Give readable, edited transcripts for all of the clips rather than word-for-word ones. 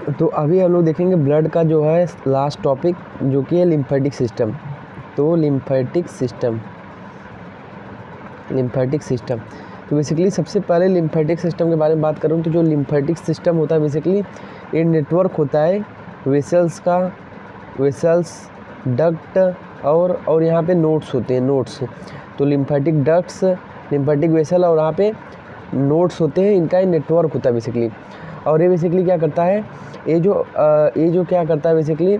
तो अभी हम लोग देखेंगे ब्लड का जो है लास्ट टॉपिक, जो कि है लिम्फेटिक सिस्टम। तो लिम्फेटिक सिस्टम तो बेसिकली सबसे पहले लिम्फेटिक सिस्टम के बारे में बात करूँ तो जो लिम्फेटिक सिस्टम होता है बेसिकली ये नेटवर्क होता है वेसल्स का, वेसल्स, डक्ट और यहाँ पे नोड्स होते हैं, नोड्स। तो लिम्फेटिक डक्ट्स, लिम्फेटिक वेसल और यहाँ पे नोड्स होते हैं, इनका नेटवर्क होता है बेसिकली। और ये बेसिकली क्या करता है, ये जो क्या करता है बेसिकली,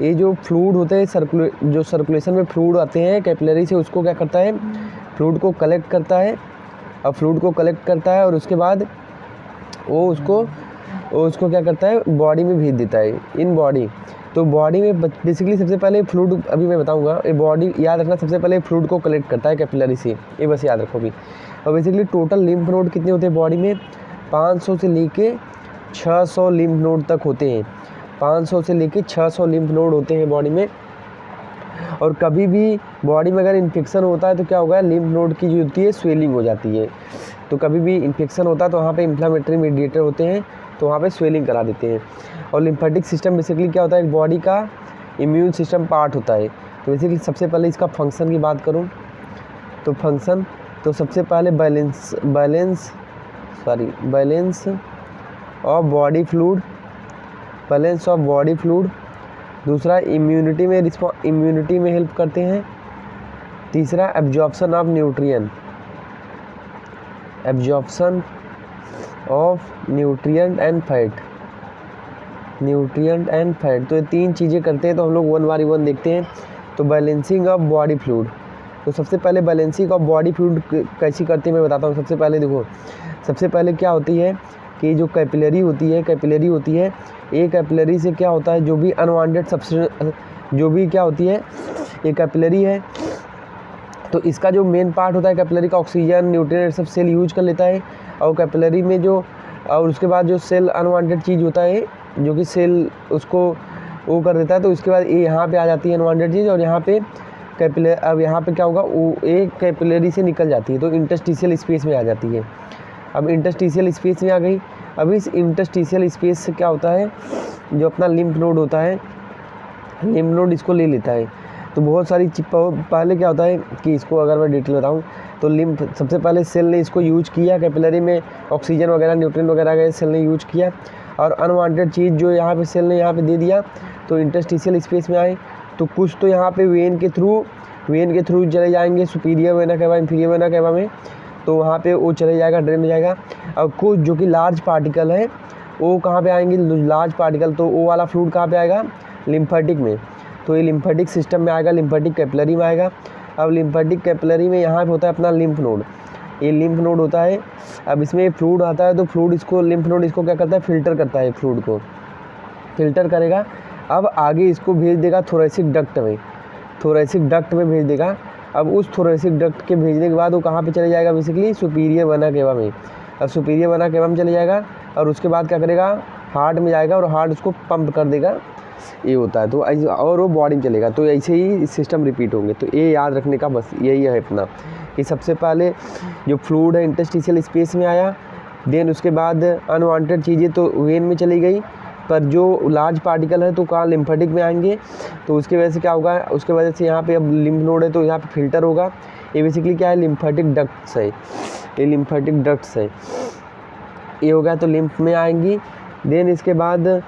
ये जो फ्लूइड होते हैं जो सर्कुलेशन में फ्लूइड आते हैं कैपिलरी से, उसको क्या करता है, फ्लूइड को कलेक्ट करता है। और फ्लूइड को कलेक्ट करता है और उसके बाद वो उसको क्या करता है, बॉडी में भेज देता है, इन बॉडी। तो बॉडी में बेसिकली सबसे पहले फ्लूइड, अभी मैं बताऊंगा, ये बॉडी याद रखना, सबसे पहले फ्लूइड को कलेक्ट करता है कैपिलरी से, ये बस याद रखो भी। और बेसिकली टोटल लिम्फ नोड कितने होते हैं बॉडी में, 500 से लेके 600 लिम्फ नोड तक होते हैं, 500 से लेके 600 लिम्फ नोड होते हैं बॉडी में। और कभी भी बॉडी में अगर इन्फेक्शन होता है तो क्या होगा, लिम्फ नोड की जो होती है स्वेलिंग हो जाती है। तो कभी भी इन्फेक्शन होता है तो वहाँ पे इन्फ्लामेटरी मीडिएटर होते हैं, तो वहाँ पे स्वेलिंग करा देते हैं। और लिम्फेटिक सिस्टम बेसिकली क्या होता है, बॉडी का इम्यून सिस्टम पार्ट होता है। तो बेसिकली सबसे पहले इसका फंक्शन की बात करूँ तो फंक्शन, तो सबसे पहले balance of body fluid, balance of body fluid. दूसरा इम्यूनिटी में हेल्प करते हैं। तीसरा absorption of nutrient and fat. तो ये 3 चीज़ें करते हैं। तो हम लोग 1 बाय 1 देखते हैं। तो बैलेंसिंग ऑफ बॉडी फ्लूइड, तो सबसे पहले बैलेंसिंग ऑफ बॉडी फ्लूइड कैसी करते हैं मैं बताता हूँ। सबसे पहले देखो, सबसे पहले क्या होती है कि जो कैपिलरी होती है, एक कैपिलरी से क्या होता है, जो भी अनवांटेड सब्सटेंस, जो भी क्या होती है, एक कैपिलरी है तो इसका जो मेन पार्ट होता है कैपिलरी का, ऑक्सीजन, न्यूट्रिएंट सब सेल यूज कर लेता है। और कैपिलरी में जो, और उसके बाद जो सेल अनवांटेड चीज़ होता है, जो कि सेल उसको वो कर देता है, तो उसके बाद ये यहाँ पे आ जाती है अनवांटेड चीज़, और यहाँ पे अब यहाँ पे क्या होगा, वो एक कैपिलरी से निकल जाती है तो इंटरस्टिशियल स्पेस में आ जाती है। अब इंटरस्टिशियल स्पेस में आ गई। अब इस इंटरस्टिशियल स्पेस से क्या होता है, जो अपना लिम्फ नोड होता है, लिम्फ नोड इसको ले लेता है। तो बहुत सारी पहले क्या होता है कि इसको अगर मैं डिटेल बताऊँ तो लिम्फ, सबसे पहले सेल ने इसको यूज किया, कैपिलरी में ऑक्सीजन वगैरह, न्यूट्रिएंट वगैरह का सेल ने यूज किया, और अनवांटेड चीज़ जो यहाँ पे सेल ने यहाँ पे दे दिया, तो इंटरस्टिशियल स्पेस में आए। तो कुछ तो यहाँ पे वेन के थ्रू चले जाएंगे, superior vena cava, inferior vena cava में, तो वहाँ पे वो चले जाएगा, ड्रेन में जाएगा। अब कुछ जो कि लार्ज पार्टिकल है वो कहाँ पे आएंगे, लार्ज पार्टिकल, तो वो वाला फ्लूइड कहाँ पे आएगा, लिम्फेटिक में। तो ये लिम्फेटिक सिस्टम में आएगा, लिम्फेटिक कैपिलरी में आएगा। अब लिम्फेटिक कैपिलरी में यहाँ पे होता है अपना लिम्फ नोड, ये लिम्फ नोड होता है। अब इसमें फ्लूइड आता है तो फ्लूइड इसको, लिम्फ नोड इसको क्या करता है, फिल्टर करता है, फ्लूइड को फिल्टर करेगा। अब आगे इसको भेज देगा थोरेसिक डक्ट में भेज देगा। अब उस थोरेसिक डक्ट के भेजने के बाद वो कहाँ पे चले जाएगा, बेसिकली सुपीरियर वेना केवा में। अब सुपीरियर वेना केवा में चले जाएगा और उसके बाद क्या करेगा, हार्ट में जाएगा और हार्ट उसको पंप कर देगा, ये होता है। तो और वो बॉडी में चलेगा। तो ऐसे ही सिस्टम रिपीट होंगे। तो ये याद रखने का बस यही है अपना, कि सबसे पहले जो फ्लूइड है इंटरस्टिशियल स्पेस में आया, देन उसके बाद अनवांटेड चीज़ें तो वेन में चली गई, पर जो लार्ज पार्टिकल है तो कहाँ, लिम्फेटिक में आएंगे। तो उसकी वजह से क्या होगा, उसके वजह से यहाँ पे अब लिम्फ नोड है तो यहाँ पे फिल्टर होगा। ये बेसिकली क्या है, लिम्फेटिक डक्ट्स है, ये लिम्फेटिक डक्ट्स है, ये हो गया। तो लिम्फ में आएंगी। देन इसके बाद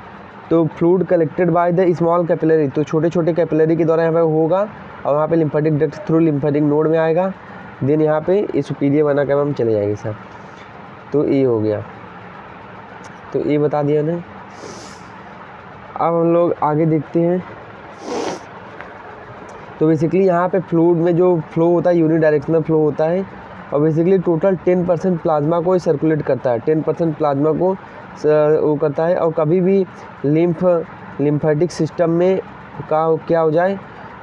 तो fluid collected by the small capillary, तो छोटे छोटे कैपिलरी के द्वारा यहाँ पे होगा, और वहाँ पे lymphatic duct through lymphatic node में आएगा। देन यहाँ पे ये सुपीरियर वेना केवा में चले जाएंगे सब। तो ये हो गया, तो ये बता दिया ना। अब हम लोग आगे देखते हैं। तो बेसिकली यहाँ पे फ्लूइड में जो फ्लो होता है यूनिडायरेक्शनल फ्लो होता है, और बेसिकली टोटल 10% प्लाज्मा को सर्कुलेट करता है, 10% प्लाज्मा को वो करता है। और कभी भी लिम्फेटिक सिस्टम में क्या हो जाए,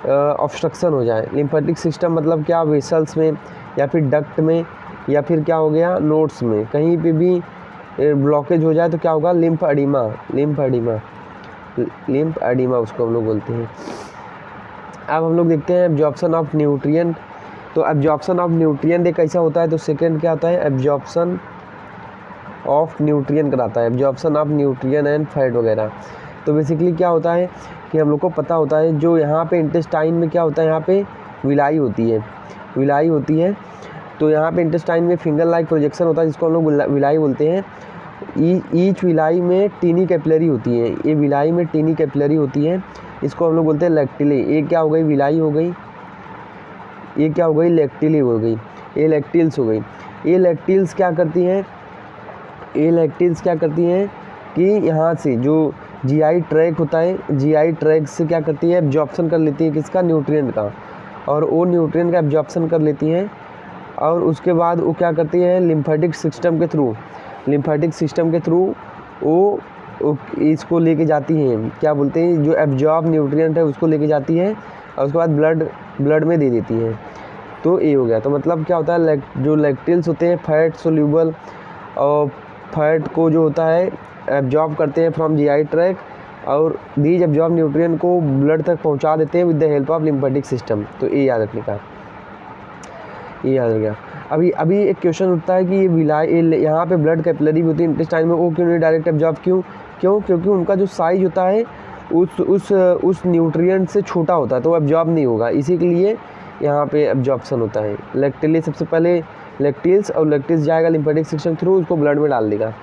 ऑब्स्ट्रक्शन हो जाए। लिम्फेटिक सिस्टम मतलब क्या, वेसल्स में या फिर डक्ट में या फिर क्या हो गया, नोड्स में, कहीं पे भी ब्लॉकेज हो जाए तो क्या होगा, लिम्फ एडिमा उसको हम लोग बोलते हैं। अब हम लोग देखते हैं एब्जॉर्प्शन ऑफ न्यूट्रिएंट। तो एब्जॉर्प्शन ऑफ न्यूट्रिएंट एक ऐसा होता है। तो सेकंड क्या होता है, एब्जॉर्प्शन ऑफ न्यूट्रिएंट कराता है, absorption of nutrient and fat वगैरह। तो बेसिकली क्या होता है कि हम लोग को पता होता है जो यहाँ पे इंटेस्टाइन में क्या होता है, यहाँ पे विलाई होती है, विलाई होती है। तो यहाँ पे इंटेस्टाइन में फिंगर लाइक प्रोजेक्शन होता है जिसको हम लोग विलाई बोलते हैं। ईच विलाई में टीनी कैपिलरी होती है, ये विलाई में टीनी कैपिलरी होती है, इसको हम लोग बोलते हैं लैक्टिले। ये क्या हो गई, विलाई हो गई, ये क्या हो गई, लैक्टिले हो गई, ये लैक्टिल्स हो गई। ये लैक्टिल्स क्या करती हैं, ये लैक्टिल्स क्या करती हैं कि यहाँ से जो जीआई ट्रैक होता है, जीआई ट्रैक से क्या करती है, एब्जॉर्प्शन कर लेती है किसका, न्यूट्रिएंट का, और वो न्यूट्रिएंट का एब्जॉर्प्शन कर लेती हैं। और उसके बाद वो क्या करती है, लिम्फेटिक सिस्टम के थ्रू, लिम्फेटिक सिस्टम के थ्रू वो इसको लेके जाती हैं, क्या बोलते हैं, जो एब्जॉर्ब न्यूट्रिएंट है उसको लेके जाती है और उसके बाद ब्लड में दे देती हैं। तो ये हो गया। तो मतलब क्या होता है, जो लैक्टिल्स होते हैं फैट सोल्यूबल और फैट को जो होता है एब्जॉर्ब करते हैं फ्रॉम जीआई ट्रैक, और दीज एब्जॉर्ब न्यूट्रिएंट को ब्लड तक पहुंचा देते हैं with the help of lymphatic system. तो ये याद रखने का, ये याद रख गया। अभी एक क्वेश्चन उठता है कि ये विलाई, यहाँ पे ब्लड कैपिलरी भी होती है इंटेस्टाइन में, वो क्यों नहीं डायरेक्ट एब्जॉर्ब, क्योंकि उनका जो साइज होता है उस न्यूट्रिएंट से छोटा होता है, तो एब्जॉर्ब नहीं होगा, इसी के लिए यहाँ पे एब्जॉर्प्शन होता है। लैक्टिले सबसे पहले लैक्टिल्स, और लैक्टिल्स जाएगा लिम्फेटिक सिस्टम थ्रू, उसको ब्लड में डाल देगा।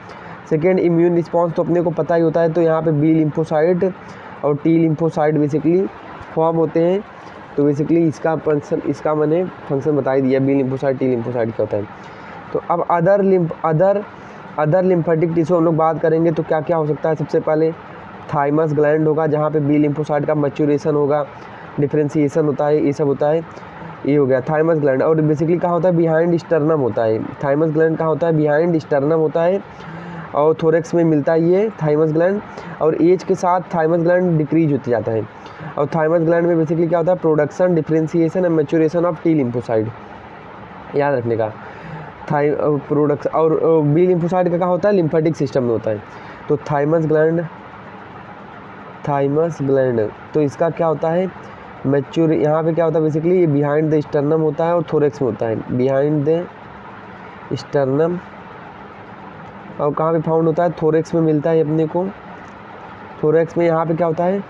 सेकेंड, इम्यून रिस्पॉन्स तो अपने को पता ही होता है, तो यहाँ पे बी लिम्फोसाइट और टी लिम्फोसाइट बेसिकली फॉर्म होते हैं। तो बेसिकली इसका फंक्शन, इसका मैंने फंक्शन बता ही दिया, बी लिम्फोसाइट टी लिम्फोसाइट क्या होता है। तो अब अदर लिम्फेटिक टिश्यू हम लोग बात करेंगे तो क्या क्या हो सकता है। सबसे पहले थाइमस ग्लैंड होगा, जहाँ पे बी लिम्फोसाइट का मैच्योरेशन होगा, डिफ्रेंशिएशन होता है, ये सब होता है। ये हो गया थाइमस ग्लैंड। और बेसिकली कहाँ होता है, बिहाइंड स्टर्नम होता है। थाइमस ग्लैंड कहाँ होता है, बिहाइंड स्टर्नम होता है, और थोरेक्स में मिलता है ये थाइमस ग्लैंड। और एज के साथ थाइमस ग्लैंड डिक्रीज होते जाता है। और थाइमस ग्लैंड में बेसिकली क्या होता है, production, differentiation and maturation of T lymphocyte, याद रखने का। प्रोडक्शन और बी लिम्फोसाइट का कहाँ होता है, लिम्फेटिक सिस्टम में होता है। तो थाइमस ग्लैंड तो इसका क्या होता है, मैच्योर, यहाँ पे क्या होता है बेसिकली, ये बिहाइंड द स्टर्नम होता है और थोरेक्स में होता है, बिहाइंड द स्टर्नम। और कहाँ पे फाउंड होता है, थोरेक्स में मिलता है अपने को। थोरेक्स में यहाँ पे क्या होता है,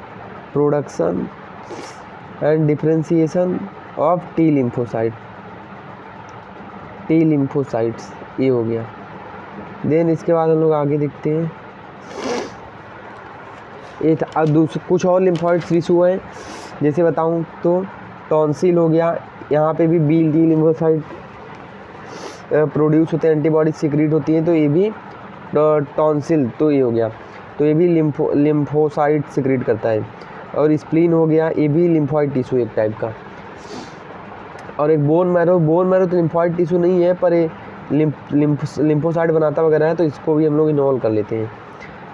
production and differentiation of T lymphocyte, T lymphocytes, ये हो गया। देन इसके बाद हम लोग आगे देखते हैं, ये कुछ और लिम्फोइड टिश्यू हैं, जैसे बताऊं तो टॉन्सिल हो गया, यहाँ पे भी बी टी लिम्फोसाइट प्रोड्यूस होते हैं, एंटीबॉडी सीक्रेट होती हैं, तो ये भी टॉन्सिल, तो ये हो गया। तो ये भी लिम्फोसाइट सीक्रेट करता है। और स्प्लीन हो गया, ये भी लिम्फोइड टिश्यू एक टाइप का। और एक बोन मैरो तो लिम्फोइड टिश्यू नहीं है, पर ये लिम्फोसाइट बनाता वगैरह है, तो इसको भी हम लोग इन्वॉल्व कर लेते हैं।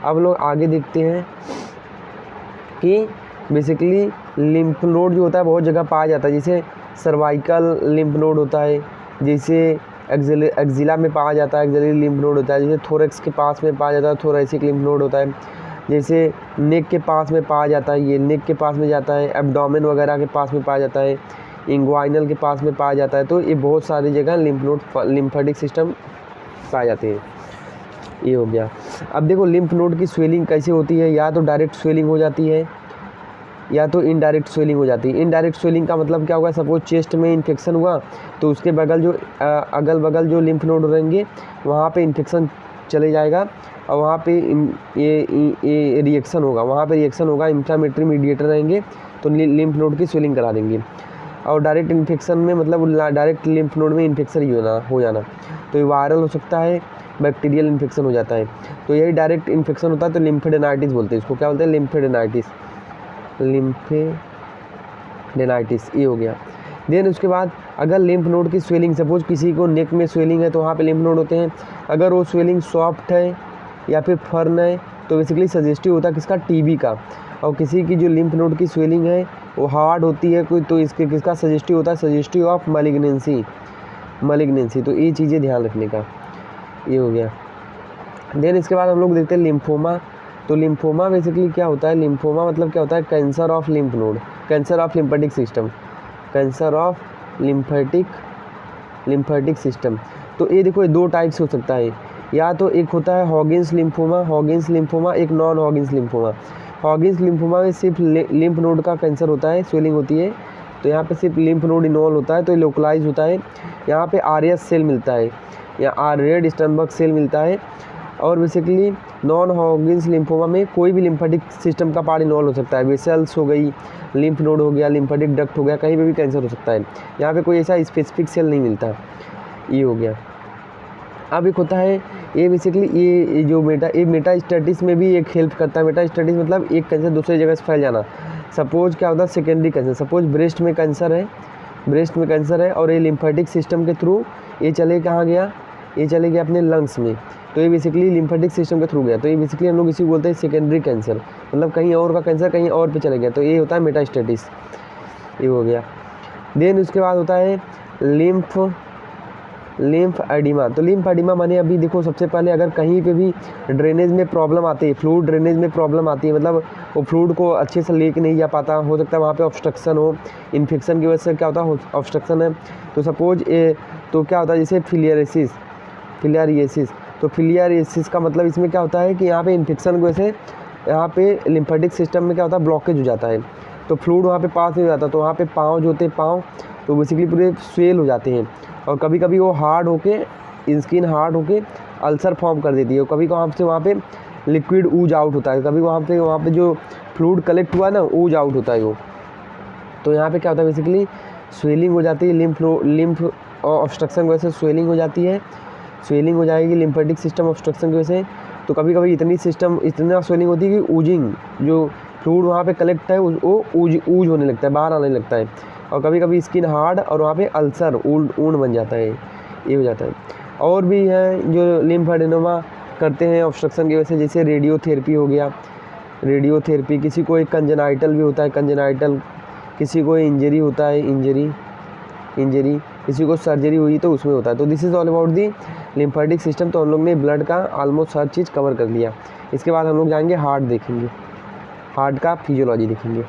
अब लोग आगे देखते हैं कि बेसिकली लिम्फ नोड जो होता है बहुत जगह पाया जाता है, जैसे सर्वाइकल लिम्फ नोड होता है, जैसे एक्जिला में पाया जाता है, एक्जिलरी लिम्फ नोड होता है, जैसे थोरेक्स के पास में पाया जाता है, थोरेसिक लिम्फ नोड होता है, जैसे नेक के पास में पाया जाता है, ये नेक के पास में जाता है, एब्डोमेन वगैरह के पास में पाया जाता है, इंग्वाइनल के पास में पाया जाता है। तो ये बहुत सारी जगह लिम्फ नोड, लिम्फेटिक सिस्टम पाए जाते हैं। ये हो गया। अब देखो लिम्फ नोड की स्वेलिंग कैसे होती है, या तो डायरेक्ट स्वेलिंग हो जाती है या तो इनडायरेक्ट स्वेलिंग हो जाती है। इनडायरेक्ट स्वेलिंग का मतलब क्या होगा, सपोज चेस्ट में इन्फेक्शन हुआ तो उसके बगल जो अगल बगल जो लिम्फ नोड रहेंगे वहाँ पे इन्फेक्शन चले जाएगा, और वहाँ पे ये रिएक्शन होगा, वहाँ पे रिएक्शन होगा, इंफ्लामेटरी मीडिएटर रहेंगे तो लिम्फ नोड की स्वेलिंग करा देंगे। और डायरेक्ट इन्फेक्शन में मतलब डायरेक्ट लिम्फ नोड में इन्फेक्शन ही हो जाना, तो ये वायरल हो सकता है, बैक्टीरियल इन्फेक्शन हो जाता है। तो यही डायरेक्ट इन्फेक्शन होता है, तो लिम्फेडेनाइटिस बोलते हैं इसको। क्या बोलते हैं, लिम्फेडेनाइटिस, ये हो गया। देन उसके बाद अगर लिम्फ नोड की स्वेलिंग, सपोज किसी को नेक में स्वेलिंग है तो वहाँ पे लिम्फ नोड होते हैं, अगर वो स्वेलिंग सॉफ्ट है या फिर फर्न है तो बेसिकली सजेस्टिव होता है किसका, टीबी का। और किसी की जो लिम्फ नोड की स्वेलिंग है वो हार्ड होती है कोई, तो इसके किसका सजेस्टिव होता है, सजेस्टिव ऑफ मैलिग्नेंसी। तो ये चीज़ें ध्यान रखने का, ये हो गया। देन इसके बाद हम लोग देखते हैं लिम्फोमा। तो लिम्फोमा बेसिकली क्या होता है, लिम्फोमा मतलब क्या होता है, cancer of lymph node, cancer of lymphatic system, cancer of lymphatic system. तो ये देखो, ये दो टाइप से हो सकता है, या तो एक होता है हॉगिंस लिम्फोमा, एक नॉन हॉगिंस लिम्फोमा। हॉगिंस लिम्फोमा में सिर्फ लिम्फ नोड का कैंसर होता है, स्वेलिंग होती है, तो यहाँ पे सिर्फ लिम्फ नोड इन्वॉल्व होता है, तो लोकलाइज होता है। यहाँ पे आरएस सेल मिलता है या रेड स्टर्नबर्ग सेल मिलता है। और बेसिकली नॉन हॉगिंस लिम्फोमा में कोई भी लिम्फेटिक सिस्टम का पार्ट इन्वॉल्व हो सकता है, वेसल्स हो गई, लिम्फ नोड हो गया, लिम्फेटिक डक्ट हो गया, कहीं पे भी कैंसर हो सकता है। यहाँ पे कोई ऐसा स्पेसिफिक सेल नहीं मिलता। ये हो गया। अब एक होता है ये बेसिकली ये जो मेटास्टेटिस में भी एक हेल्प करता है। मेटास्टेटिस मतलब एक कैंसर दूसरी जगह से फैल जाना। सपोज क्या होता है सेकेंडरी कैंसर, सपोज ब्रेस्ट में कैंसर है और ये लिम्फेटिक सिस्टम के थ्रू ये चले कहाँ गया, ये चले गया अपने लंग्स में, तो ये बेसिकली लिम्फेटिक सिस्टम के थ्रू गया, तो ये बेसिकली हम लोग इसी को बोलते हैं सेकेंडरी कैंसर, मतलब कहीं और का कैंसर कहीं और पे चले गया, तो ये होता है मेटास्टेटिस। ये हो गया। देन उसके बाद होता है लिम्फ एडिमा। तो लिम्फ एडिमा माने अभी देखो सबसे पहले अगर कहीं पे भी ड्रेनेज में प्रॉब्लम आती है, फ्लूइड ड्रेनेज में प्रॉब्लम आती है, मतलब वो फ्लूइड को अच्छे से लेके नहीं जा पाता, हो सकता है वहाँ पे ऑब्स्ट्रक्शन हो, इन्फेक्शन की वजह से क्या होता है ऑब्स्ट्रक्शन है, तो सपोज तो क्या होता है जैसे फिलियरियसिस, तो फिलियरियसिस का मतलब इसमें क्या होता है कि यहाँ पे इन्फेक्शन की वजह से यहाँ पे लिम्फेटिक सिस्टम में क्या होता है ब्लॉकेज हो जाता है, तो फ्लूइड वहाँ पे पास नहीं हो जाता, तो वहाँ पे पाँव जो होते हैं पाँव तो बेसिकली पूरे स्वेल हो जाते हैं, और कभी कभी वो हार्ड होके स्किन हार्ड होके अल्सर फॉर्म कर देती है, और कभी वहाँ पे लिक्विड ऊज आउट होता है, कभी वहाँ पे जो फ्लूइड कलेक्ट हुआ ना ऊज आउट होता है वो, तो यहाँ पे क्या होता है बेसिकली स्वेलिंग हो जाती है, लिम्फ ऑब्स्ट्रक्शन की वजह से स्वेलिंग हो जाती है, स्वेलिंग हो जाएगी लिम्फेटिक सिस्टम ऑब्स्ट्रक्शन की वजह से, तो कभी कभी इतना स्वेलिंग होती है कि ऊजिंग जो फ्लूइड वहाँ पे कलेक्ट है वो ऊज होने लगता है, बाहर आने लगता है, और कभी कभी स्किन हार्ड और वहाँ पे अल्सर ऊंड बन जाता है, ये हो जाता है। और भी हैं जो लिम्फ एडिनोमा करते हैं ऑब्स्ट्रक्शन की वजह से, जैसे रेडियोथेरेपी हो गया, रेडियोथेरेपी, किसी को एक कंजेनाइटल भी होता है, कंजेनाइटल, किसी को इंजरी होता है, इंजरी, किसी को सर्जरी हुई तो उसमें होता है। तो this is all about the lymphatic system. तो हम लोग ने ब्लड का ऑलमोस्ट हर चीज़ कवर कर लिया। इसके बाद हम लोग जाएंगे हार्ट देखेंगे, हार्ट का फिजियोलॉजी देखेंगे।